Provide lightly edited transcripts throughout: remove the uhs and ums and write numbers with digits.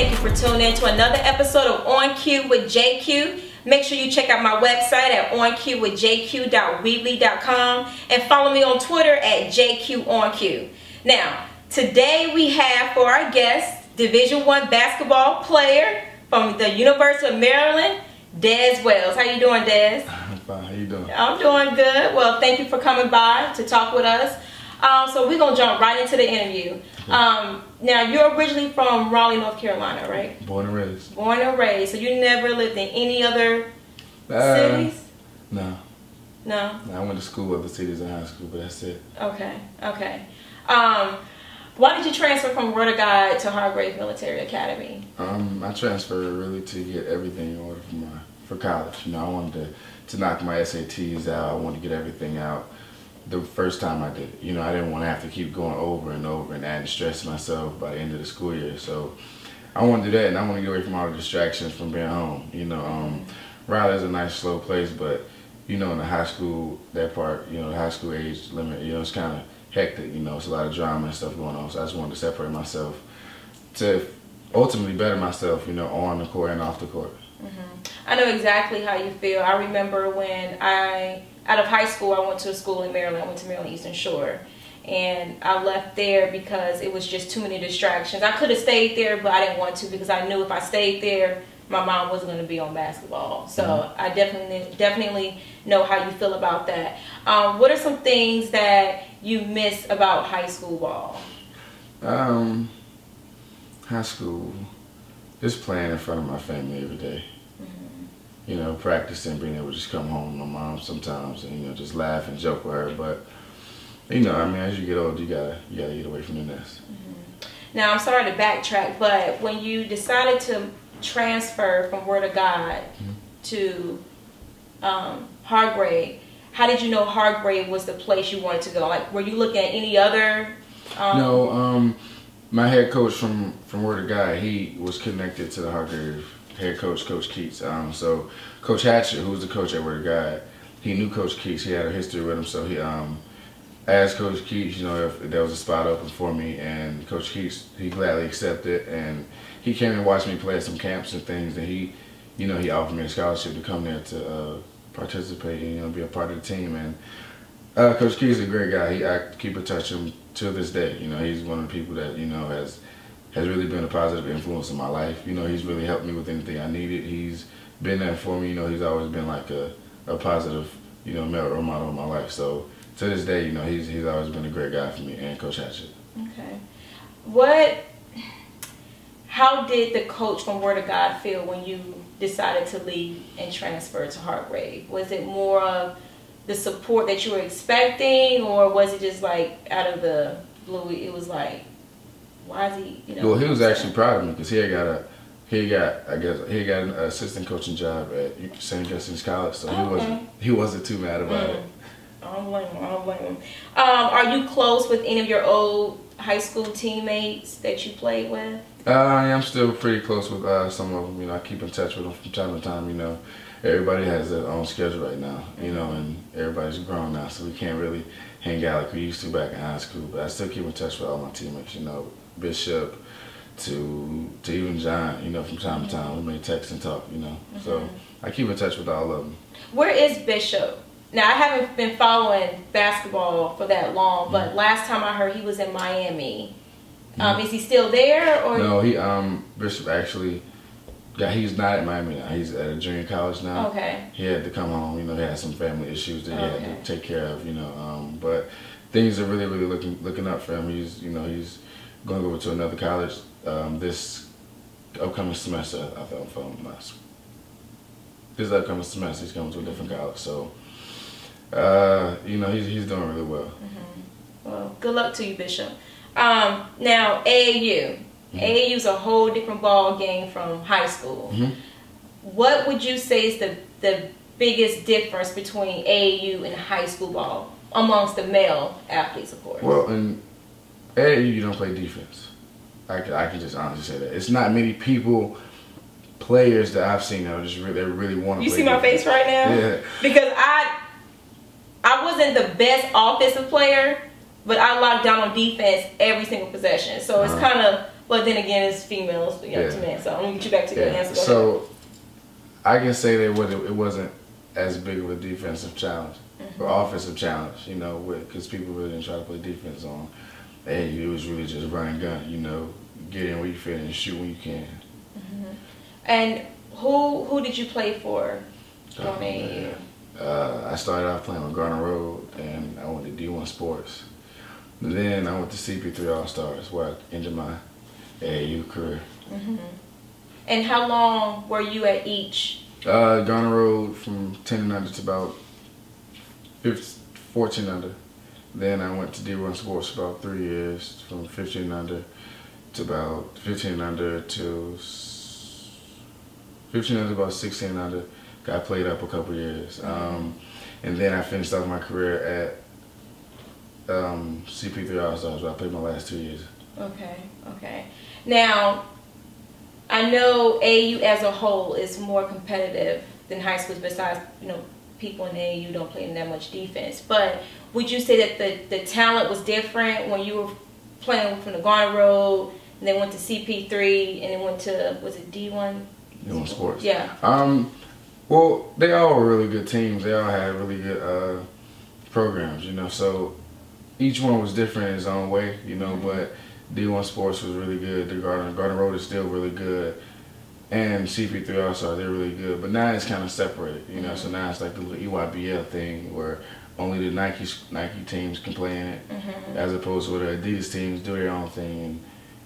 Thank you for tuning in to another episode of On Cue with JQ. Make sure you check out my website at oncuewithjq.weebly.com and follow me on Twitter at JQOnCue. Now, today we have for our guest Division I basketball player from the University of Maryland, Dez Wells. How you doing, Dez? I'm fine. How you doing? I'm doing good. Well, thank you for coming by to talk with us. So we're going to jump right into the interview. Now, you're originally from Raleigh, North Carolina, right? Born and raised. Born and raised. So you never lived in any other cities? No. No? I went to school, other cities in high school, but that's it. Okay. Okay. Why did you transfer from Word of God to Hargrave Military Academy? I transferred really to get everything in order for college. You know, I wanted to knock my SATs out. I wanted to get everything out the first time I did it. You know, I didn't want to have to keep going over and over and adding stress to myself by the end of the school year. So I want to do that, and I want to get away from all the distractions from being home. You know, Raleigh's a nice, slow place, but, you know, in the high school, that part, you know, the high school age limit, you know, it's kind of hectic. You know, it's a lot of drama and stuff going on. So I just wanted to separate myself to ultimately better myself, you know, on the court and off the court. I know exactly how you feel. I remember when out of high school, I went to a school in Maryland. I went to Maryland Eastern Shore. And I left there because it was just too many distractions. I could have stayed there, but I didn't want to because I knew if I stayed there, my mom wasn't going to be on basketball. So I definitely know how you feel about that. What are some things that you miss about high school ball? High school, just playing in front of my family every day. You know, practicing, being able to just come home with my mom sometimes and, you know, just laugh and joke with her. But, you know, I mean, as you get older, you gotta get away from the nest. Now, I'm sorry to backtrack, but when you decided to transfer from Word of God to Hargrave, how did you know Hargrave was the place you wanted to go? Like, were you looking at any other? No, my head coach from Word of God, he was connected to the Hargrave head coach, Coach Keats. So Coach Hatcher, who was the coach at Word of God, he knew Coach Keats. He had a history with him, so he asked Coach Keats, you know, if there was a spot open for me, and Coach Keats, he gladly accepted, and he came and watched me play at some camps and things, and he, you know, he offered me a scholarship to come there to participate and, you know, be a part of the team. And Coach Keats is a great guy. I keep in touch with him to this day. You know, he's one of the people that, you know, has really been a positive influence in my life. You know, he's really helped me with anything I needed. He's been there for me. You know, he's always been like a positive, you know, role model in my life. So to this day, you know, he's always been a great guy for me, and Coach Hatchett. Okay. How did the coach from Word of God feel when you decided to leave and transfer to Hargrave? Was it more of the support that you were expecting, or was it just like out of the blue, it was like, why is he, you know? Well, he was actually proud of me because he got an assistant coaching job at St. Justin's College, so he wasn't too mad about it. I don't blame him. Are you close with any of your old high school teammates that you played with? I'm still pretty close with some of them. You know, I keep in touch with them from time to time. You know, everybody has their own schedule right now. You know, and everybody's grown now, so we can't really hang out like we used to back in high school. But I still keep in touch with all my teammates. You know, Bishop to even John. You know, from time to time we may text and talk. You know, so I keep in touch with all of them. Where is Bishop? Now, I haven't been following basketball for that long, but last time I heard he was in Miami. Is he still there? Or no, Bishop actually, he's not at Miami now. He's at a junior college now. Okay. He had to come home. You know, he had some family issues that he had to take care of. You know, but things are really looking up for him. He's going to go to another college this upcoming semester. I thought this upcoming semester he's going to a different college. So. You know, he's doing really well. Well, good luck to you, Bishop. Now, AAU. AAU's a whole different ball game from high school. What would you say is the biggest difference between AAU and high school ball amongst the male athletes, of course? Well, in AAU, you don't play defense. I can just honestly say that. It's not many players that I've seen that are just really want to play. You see my face right now? Yeah. Because I wasn't the best offensive player, but I locked down on defense every single possession. So it's kind of But then again, it's females, you know, to men. So I'm gonna get you back to your answer. So I can say that it wasn't as big of a defensive challenge or offensive challenge, you know, because people really didn't try to play defense on. Hey, it was really just run and gun, you know, get in where you fit and shoot when you can. And who did you play for during AAU? I started off playing with Garner Road, and I went to D1 Sports. Then I went to CP3 All-Stars, where I ended my AAU career. And how long were you at each? Garner Road from 10 and under to about 14 under. Then I went to D1 Sports for about 3 years, from 15 and under to about 15 and under to 15 under, about 16 and under. Got played up a couple years. And then I finished off my career at CP3 All-Stars, where I played my last 2 years. Okay. Now, I know AAU as a whole is more competitive than high schools, besides, you know, people in AAU don't play that much defense. But would you say that the talent was different when you were playing from the Garner Road, and then went to CP3, and then went to, was it D1? D1 Sports. Yeah. Well, they all were really good teams. They all had really good programs, you know. So each one was different in its own way, you know. But D1 Sports was really good. The Garner Road is still really good, and CP3 also, they're really good. But now it's kind of separated, you know. So now it's like the EYBL thing where only the Nike teams can play in it, as opposed to the Adidas teams do their own thing. And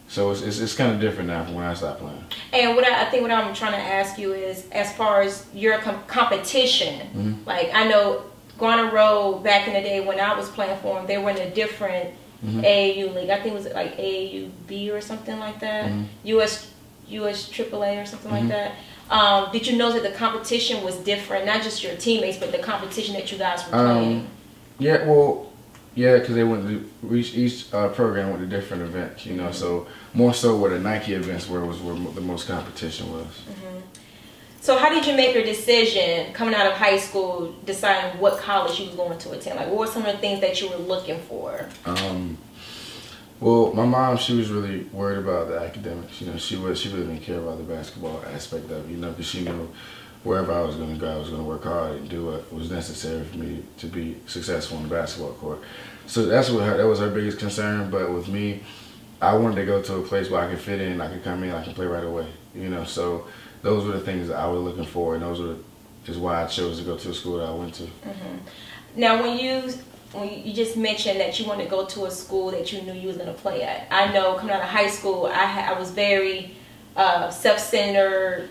so it's kind of different now from when I stopped playing. And I think what I'm trying to ask you is, as far as your competition, like I know Garner Road back in the day when I was playing for them, they were in a different AAU league. I think it was like AAUB or something like that. US AAA or something like that. Did you know that the competition was different, not just your teammates, but the competition that you guys were playing? Yeah, because they went to each program went to different events, you know. So more so where the Nike events where the most competition was. So how did you make your decision coming out of high school, deciding what college you was going to attend? Like, what were some of the things that you were looking for? Well, my mom, she was really worried about the academics. You know, she really didn't care about the basketball aspect of it, you know, because she knew wherever I was going to go, I was going to work hard and do what was necessary for me to be successful on the basketball court. So that was her biggest concern. But with me, I wanted to go to a place where I could fit in, I could come in, I could play right away. You know, so those were the things that I was looking for, and those is why I chose to go to the school that I went to. Now, when you just mentioned that you wanted to go to a school that you knew you was going to play at, I know coming out of high school, I was very self-centered,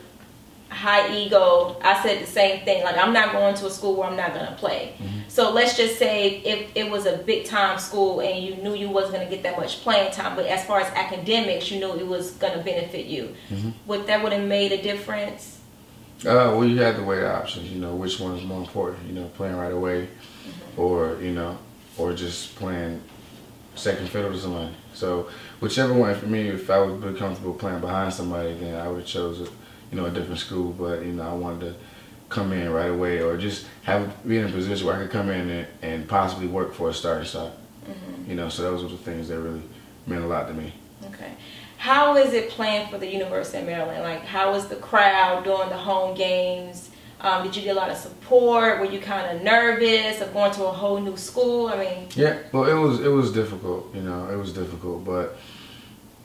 high ego. I said the same thing, like I'm not going to a school where I'm not going to play. So let's just say if it was a big time school and you knew you wasn't going to get that much playing time, but as far as academics, you knew it was going to benefit you. Would that have made a difference? Well, you had to weigh the options, you know, which one is more important, you know, playing right away or, you know, or just playing second fiddle to somebody. So whichever one, for me, if I would be comfortable playing behind somebody, then I would have chosen, you know, a different school. But, you know, I wanted to come in right away, or just be in a position where I could come in and possibly work for a starting shot. You know, so those were the things that really meant a lot to me. Okay. How is it playing for the University of Maryland? Like, how is the crowd during the home games? Did you get a lot of support? Were you kind of nervous of going to a whole new school? I mean, yeah, well, it was difficult. You know, it was difficult, but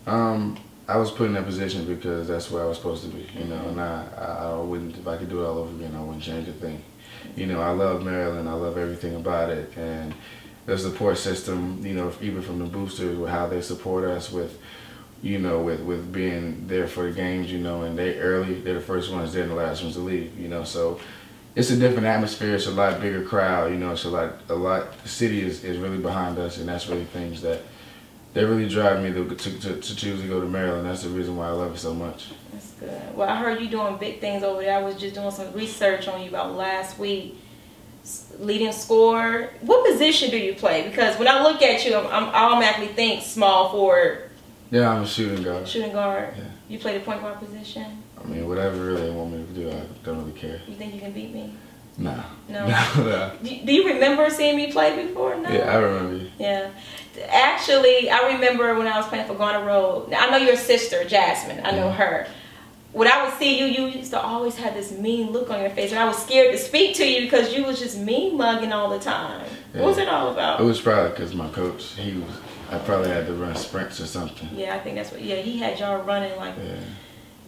I was put in that position because that's where I was supposed to be. You know, and I wouldn't, if I could do it all over again, I wouldn't change a thing. You know, I love Maryland. I love everything about it, and the support system. You know, even from the boosters, with how they support us with, you know, with being there for the games, you know, and they're the first ones there and the last ones to leave, you know, so it's a different atmosphere, it's a lot bigger crowd, you know, it's a lot, the city is really behind us, and that's really things that really drive me to choose to go to Maryland. That's the reason why I love it so much. That's good. Well, I heard you doing big things over there. I was just doing some research on you about last week. Leading scorer. What position do you play? Because when I look at you, I automatically think small forward. Yeah, I'm a shooting guard. Shooting guard? Yeah. You play the point guard position? I mean, whatever really they want me to do, I don't really care. You think you can beat me? Nah. No. No. Do you remember seeing me play before? No. Yeah, I remember you. Yeah. Actually, I remember when I was playing for Garner Road. I know your sister, Jasmine. I know her. When I would see you, you used to always have this mean look on your face, and I was scared to speak to you because you was just mean mugging all the time. Yeah. What was it all about? It was probably because my coach, I probably had to run sprints or something. Yeah, I think that's what, he had y'all running like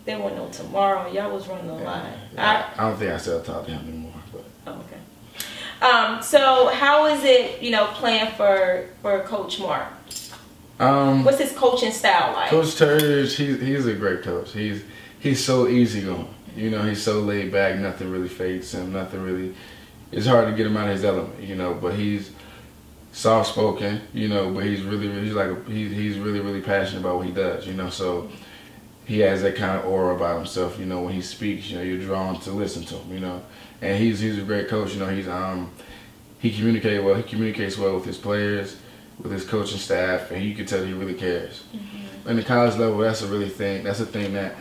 there wasn't no tomorrow. Y'all was running a lot. Yeah. I don't think I still talk to him anymore. But. Oh, okay. So how is it, playing for Coach Mark? What's his coaching style like? Coach Turge, he's a great coach. He's so easygoing. He's so laid back. Nothing really fades him. Nothing really. It's hard to get him out of his element. But he's soft spoken. But he's really passionate about what he does. So he has that kind of aura about himself. When he speaks, you're drawn to listen to him. And he's a great coach. He communicates well. He communicates well with his players, with his coaching staff, and you can tell he really cares. In the college level, that's a thing that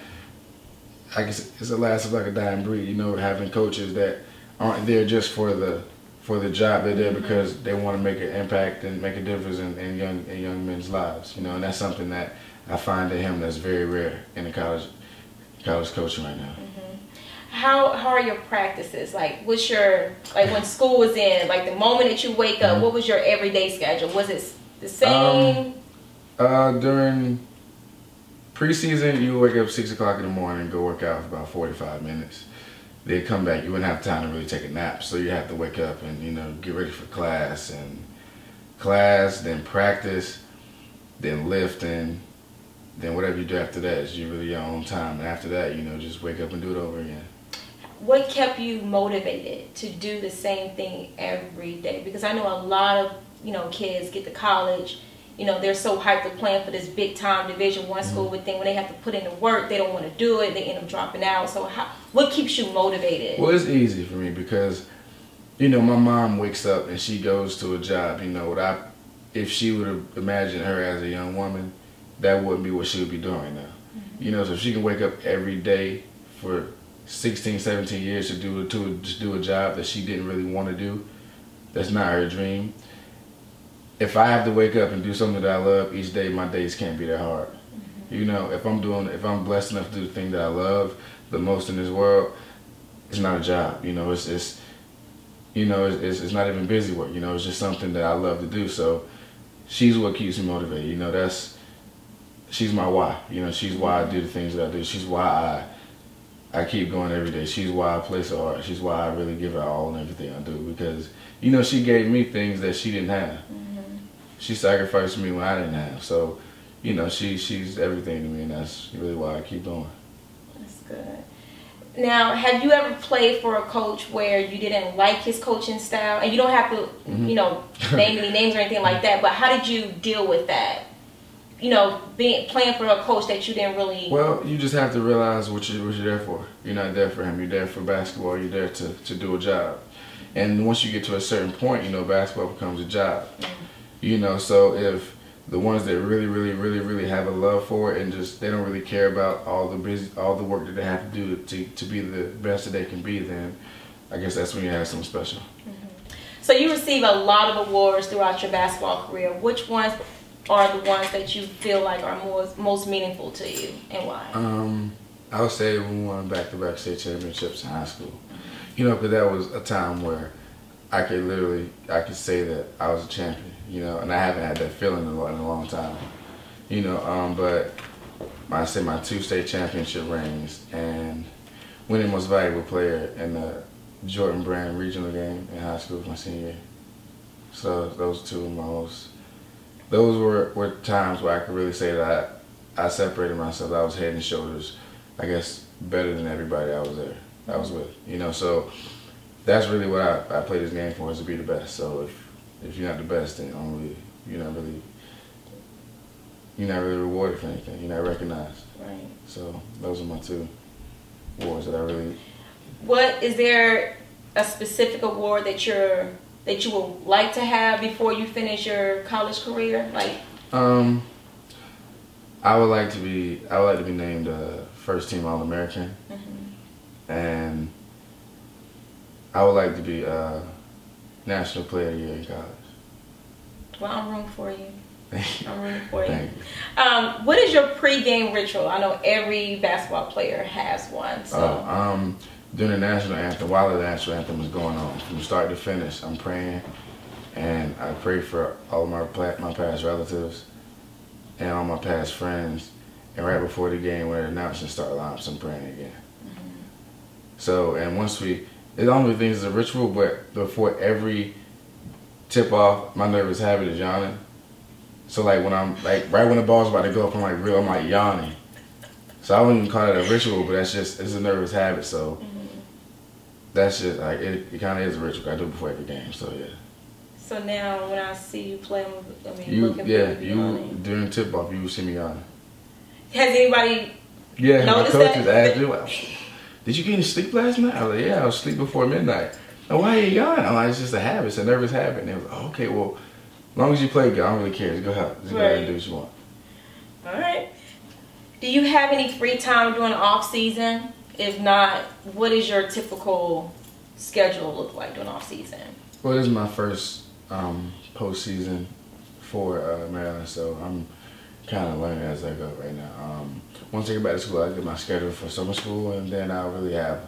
I guess it's the last of like a dying breed. Having coaches that aren't there just for the job. They're there because they want to make an impact and make a difference in young men's lives. And that's something that I find in him that's very rare in the college coaching right now. How are your practices? Like, what's your, when school was in, like the moment that you wake up, what was your everyday schedule? Was it the same? During preseason, you would wake up 6 o'clock in the morning and go work out for about 45 minutes. Then come back. You wouldn't have time to really take a nap, so you have to wake up and get ready for class, then practice, then lifting, then whatever you do after that is really your own time. And after that, just wake up and do it over again. What kept you motivated to do the same thing every day? Because I know a lot of kids get to college. They're so hyped to plan for this big time Division I school, but then when they have to put in the work, they don't want to do it. They end up dropping out. So what keeps you motivated? Well, it's easy for me because, my mom wakes up and she goes to a job. If she would have imagined her as a young woman, that wouldn't be what she would be doing right now. So if she can wake up every day for 16, 17 years to do a job that she didn't really want to do, that's not her dream. If I have to wake up and do something that I love each day, my days can't be that hard. If I'm blessed enough to do the thing that I love the most in this world, it's not a job. It's not even busy work. It's just something that I love to do. So she's what keeps me motivated. She's my why. She's why I do the things that I do. She's why I keep going every day. She's why I play so hard. She's why I really give her all and everything I do, because she gave me things that she didn't have. She sacrificed me when I didn't have. So, she's everything to me, and that's really why I keep going. That's good. Now, have you ever played for a coach where you didn't like his coaching style? And you don't have to, name any names or anything like that, but how did you deal with that? Playing for a coach that you didn't really... Well, you just have to realize what you're there for. You're not there for him. You're there for basketball. You're there to do a job. And once you get to a certain point, basketball becomes a job. So if the ones that really have a love for it and just they don't really care about all the work that they have to do to be the best that they can be, then I guess that's when you have something special. So you receive a lot of awards throughout your basketball career. Which ones are the ones that you feel like are most meaningful to you, and why? I would say we won back-to-back state championships in high school. Because that was a time where I could say that I was a champion. And I haven't had that feeling in a long time. But I say my 2 state championship rings and winning most valuable player in the Jordan Brand regional game in high school my senior year. So those two were those were times where I could really say that I separated myself. I was head and shoulders, I guess, better than everybody I was with. So that's really what I play this game for, is to be the best. So if you're not the best, then you're not really rewarded for anything. You're not recognized. Right. So those are my 2 awards that I really... What is there a specific award that you would like to have before you finish your college career? I would like to be named first team All-American, and I would like to be National Player of the Year in college. Well, I'm rooting for you. I'm rooting for you. Thank you. What is your pregame ritual? I know every basketball player has one. So. During the national anthem, while the national anthem is going on, from start to finish, I'm praying, and I pray for all of my past relatives and all my past friends. And right before the game, when the announcements start lineups, I'm praying again. So, and once it only things is a ritual, but before every tip off, my nervous habit is yawning. So like when I'm like right when the ball's about to go up, I'm like yawning. So I wouldn't even call it a ritual, but it's a nervous habit. So that's just like it kind of is a ritual. I do it before every game. So yeah. So now when I see you play, during tip off, you will see me yawning. Has anybody noticed my coaches asked me, well, did you get any sleep last night? I was like, yeah, I was asleep before midnight. Oh, why are you yawning? I'm like, it's just a habit. It's a nervous habit. And they was like, oh, okay, well, as long as you play good, I don't really care. Just go ahead. Just go ahead and do what you want. All right. Do you have any free time during the off season? If not, what does your typical schedule look like during off season? Well, this is my first postseason for Maryland, so I'm kind of learning as I go right now. Once I get back to school, I get my schedule for summer school, and then I'll really have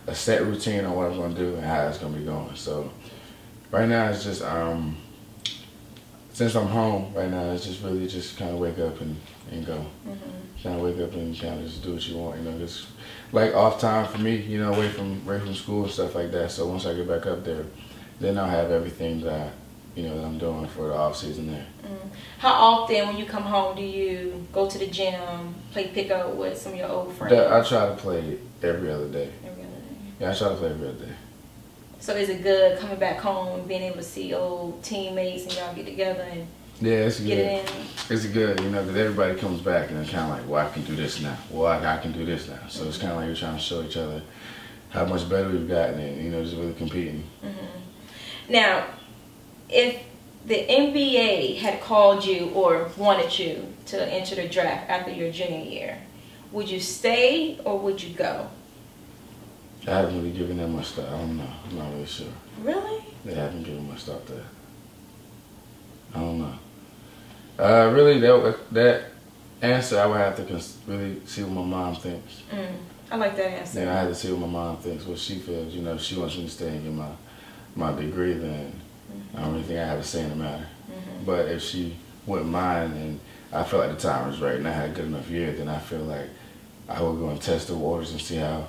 a set routine on what I'm going to do and how it's going to be going. So right now it's just, since I'm home right now, it's just really just kind of wake up and go. Kind of wake up and kind of just do what you want, just like off time for me, away from school and stuff like that. So once I get back up there, then I'll have everything that that I'm doing for the off season there. How often when you come home do you go to the gym, play pickup with some of your old friends? I try to play every other day. Every other day? Yeah, I try to play every other day. So is it good coming back home and being able to see old teammates and y'all get together and it's get it in? It's good, because everybody comes back and it's kind of like, well, I can do this now. Well, I can do this now. So it's kind of like you're trying to show each other how much better we've gotten and, just really competing. Now, if the NBA had called you or wanted you to enter the draft after your junior year, would you stay or would you go? I haven't really given that much thought. I don't know. I'm not really sure. Really? They haven't given much thought to that. I don't know. Really, that answer, I would have to really see what my mom thinks. I like that answer. I have to see what my mom thinks, what she feels. If she wants me to stay and get my degree, then I don't really think I have a say in the matter. But if she wouldn't mind and I felt like the time was right and I had a good enough year, then I feel like I would go and test the waters and see how,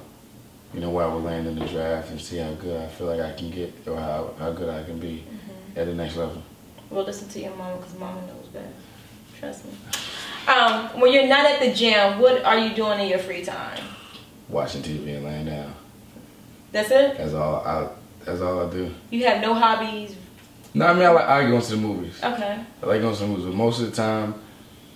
where I would land in the draft and see how good I feel like I can get or how good I can be at the next level. Well, listen to your mama because mama knows best. Trust me. When you're not at the gym, what are you doing in your free time? Watching TV and laying down. That's it? That's all I do. You have no hobbies? No, I mean, I like going to the movies. Okay. I like going to the movies, but most of the time,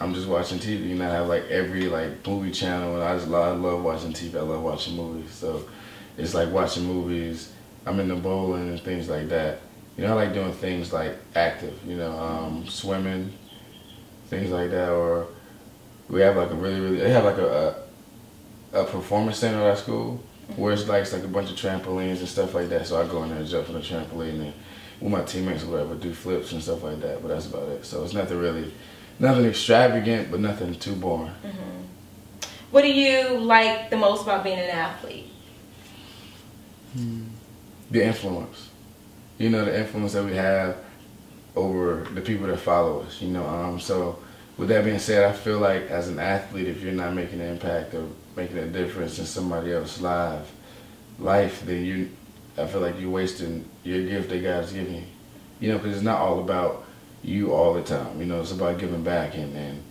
I'm just watching TV, and I have like every movie channel, and I love watching TV. I love watching movies, so it's like watching movies. I'm into bowling and things like that. I like doing things like active, swimming, things like that. Or we have like they have like a performance center at our school where it's like a bunch of trampolines and stuff like that. So I go in there and jump on the trampoline and with my teammates or whatever, do flips and stuff like that. But that's about it. So it's nothing extravagant, but nothing too boring. What do you like the most about being an athlete? The influence. The influence that we have over the people that follow us, So with that being said, I feel like as an athlete, if you're not making an impact or making a difference in somebody else's life, then I feel like you're wasting your gift that God's given you. Because it's not all about you all the time. It's about giving back and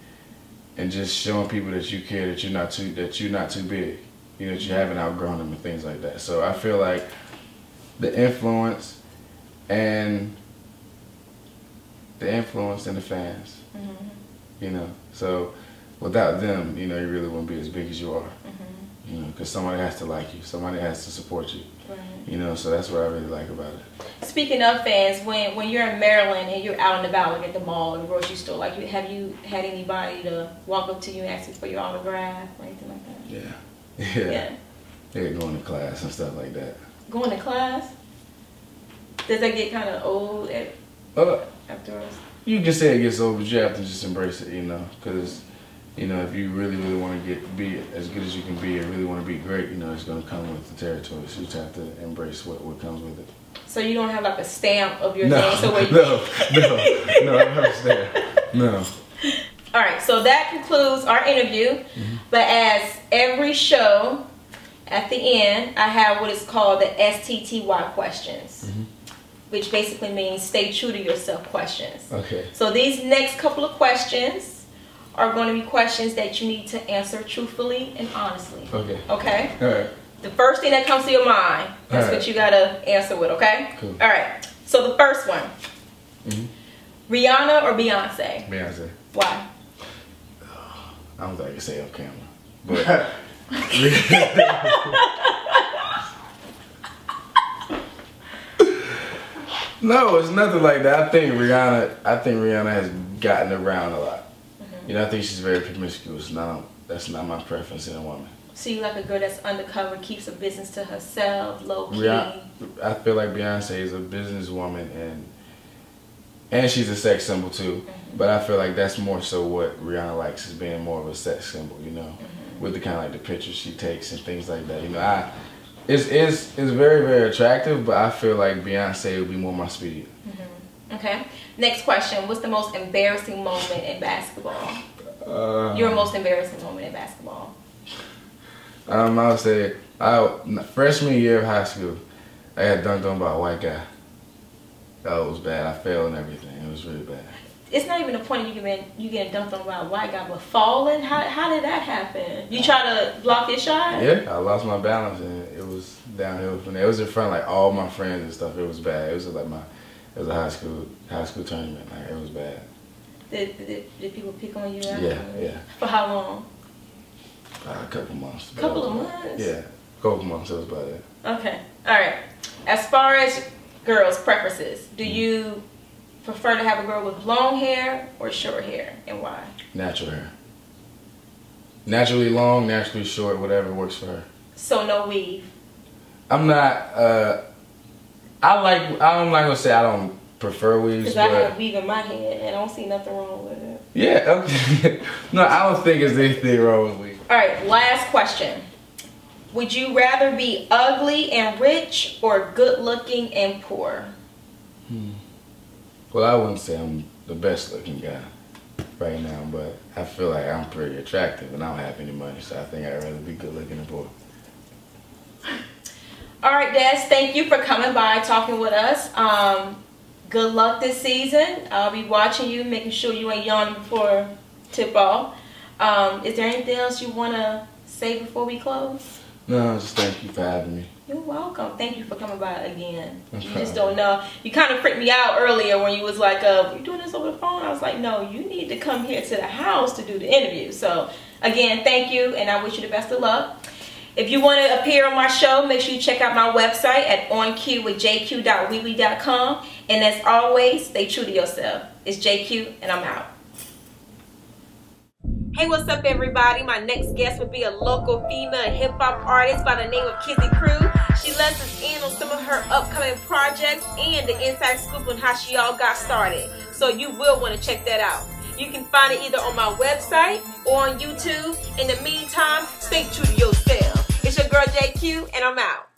just showing people that you care, that you're not too big, that you haven't outgrown them and things like that. So I feel like the influence and the fans, So without them, you really wouldn't be as big as you are. Because somebody has to like you, somebody has to support you. Right. So that's what I really like about it. Speaking of fans, when you're in Maryland and you're out and about, like at the mall or the grocery store, have you had anybody to walk up to you and ask you for your autograph or anything like that? Yeah. Yeah, going to class and stuff like that. Going to class? Does that get kind of old afterwards? You can say it gets old, but you have to just embrace it, you know, because, you know, if you really want to be as good as you can be and really want to be great, you know, it's going to come with the territory. So you just have to embrace what comes with it. So you don't have like a stamp of your name? So where No, I don't have a stamp. No. All right, so that concludes our interview. But as every show, at the end, I have what is called the STTY questions, which basically means stay true to yourself questions. Okay. So these next couple of questions are going to be questions that you need to answer truthfully and honestly. Okay. Okay? All right. The first thing that comes to your mind, that's what you got to answer with, okay? Cool. All right. So the first one, Rihanna or Beyonce? Beyonce. Why? I don't think I can say it on camera, but no, it's nothing like that. I think Rihanna has gotten around a lot. You know, I think she's very promiscuous. Now, that's not my preference in a woman. So you like a girl that's undercover, keeps her business to herself, low key. I feel like Beyonce is a businesswoman and she's a sex symbol too. But I feel like that's more so what Rihanna likes, is being more of a sex symbol, you know, with the kind of like the pictures she takes and things like that. You know, it's very, very attractive, but I feel like Beyonce would be more my speed. Okay. Next question. What's the most embarrassing moment in basketball? Your most embarrassing moment in basketball? I would say, freshman year of high school, I got dunked on by a white guy. That was bad. I failed and everything. It was really bad. It's not even the point of you getting dunked on by a white guy, but falling? How did that happen? You try to block your shot? Yeah, I lost my balance and it was downhill from there. It was in front of like all my friends and stuff. It was bad. It was like it was a high school tournament. Like, it was bad. Did people pick on you after? Yeah. For how long? A couple months. Couple of months? Yeah, a couple months. It was about it. Okay. All right. As far as girls' preferences, do you prefer to have a girl with long hair or short hair, and why? Natural hair. Naturally long, naturally short, whatever works for her. So no weave? I'm not, I'm not gonna say I don't prefer weaves, because I have a weave in my head and I don't see nothing wrong with it. Yeah, okay. No, I don't think there's anything wrong with weave. Alright, last question. Would you rather be ugly and rich or good looking and poor? Well, I wouldn't say I'm the best looking guy right now, but I feel like I'm pretty attractive and I don't have any money, so I think I'd rather be good looking and poor. Alright, Dez, thank you for coming by, talking with us. Good luck this season. I'll be watching you, making sure you ain't yawning before tip off. Is there anything else you want to say before we close? No, just thank you for having me. You're welcome. Thank you for coming by again. You just don't know. You kind of freaked me out earlier when you was like, "We're doing this over the phone." I was like, "No, you need to come here to the house to do the interview." So, again, thank you, and I wish you the best of luck. If you want to appear on my show, make sure you check out my website at oncuewithjq.weebly.com. And as always, stay true to yourself. It's JQ, and I'm out. Hey, what's up, everybody? My next guest would be a local female hip-hop artist by the name of Kizzy Crew. She lets us in on some of her upcoming projects and the inside scoop on how she all got started. So you will want to check that out. You can find it either on my website or on YouTube. In the meantime, stay true to yourself. It's your girl JQ, and I'm out.